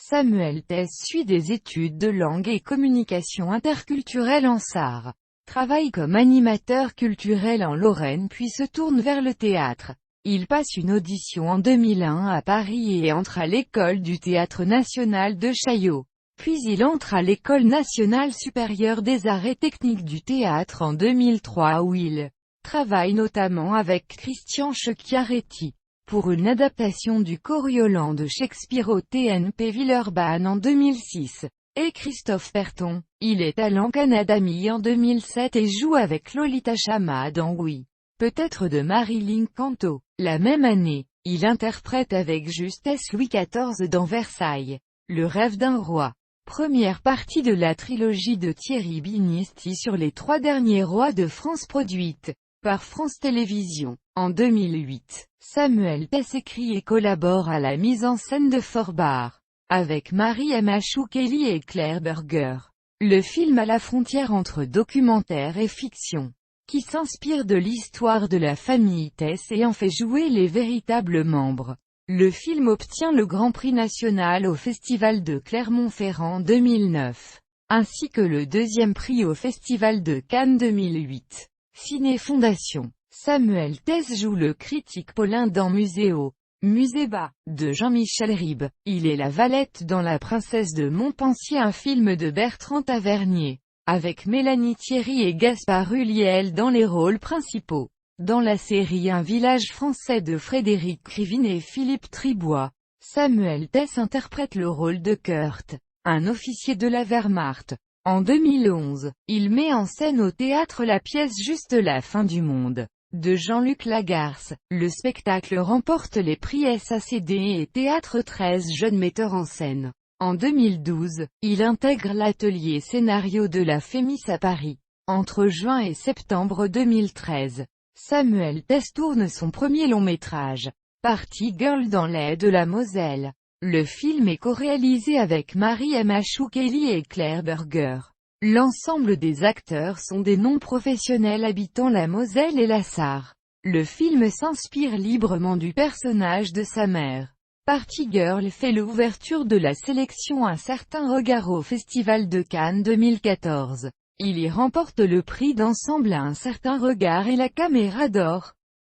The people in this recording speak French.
Samuel Tess suit des études de langue et communication interculturelle en Sarre. Travaille comme animateur culturel en Lorraine puis se tourne vers le théâtre. Il passe une audition en 2001 à Paris et entre à l'école du Théâtre National de Chaillot. Puis il entre à l'École Nationale Supérieure des Arts et Techniques du Théâtre en 2003 où il travaille notamment avec Christian Schiaretti pour une adaptation du Coriolan de Shakespeare au TNP Villeurbanne en 2006. Et Christophe Perton. Il est à l'Canadamie en 2007 et joue avec Lolita Chama dans Oui, peut-être de Marilyn Canto. La même année, il interprète avec justesse Louis XIV dans Versailles, Le rêve d'un roi. Première partie de la trilogie de Thierry Binisti sur les 3 derniers rois de France produite par France Télévisions. En 2008, Samuel Tess écrit et collabore à la mise en scène de Forbar, avec Marie-Emma Choukeli et Claire Berger. Le film à la frontière entre documentaire et fiction, qui s'inspire de l'histoire de la famille Tess et en fait jouer les véritables membres. Le film obtient le Grand Prix national au Festival de Clermont-Ferrand 2009, ainsi que le 2e prix au Festival de Cannes 2008. Ciné Fondation. Samuel Tess joue le critique Paulin dans Muséo, Musée bas, de Jean-Michel Ribes. Il est la Valette dans La Princesse de Montpensier, un film de Bertrand Tavernier, avec Mélanie Thierry et Gaspard Ulliel dans les rôles principaux. Dans la série Un village français de Frédéric Crivine et Philippe Tribois, Samuel Tess interprète le rôle de Kurt, un officier de la Wehrmacht. En 2011, il met en scène au théâtre la pièce Juste la fin du monde, de Jean-Luc Lagarce. Le spectacle remporte les prix SACD et Théâtre 13 jeunes metteurs en scène. En 2012, il intègre l'atelier scénario de la Fémis à Paris. Entre juin et septembre 2013, Samuel Tess tourne son premier long-métrage, Party Girl dans l'Aie de la Moselle. Le film est co-réalisé avec Marie-Emma Choukeli et Claire Berger. L'ensemble des acteurs sont des non-professionnels habitant la Moselle et la Sarre. Le film s'inspire librement du personnage de sa mère. Party Girl fait l'ouverture de la sélection Un certain regard au Festival de Cannes 2014. Il y remporte le prix d'ensemble Un certain regard et la Caméra d'or.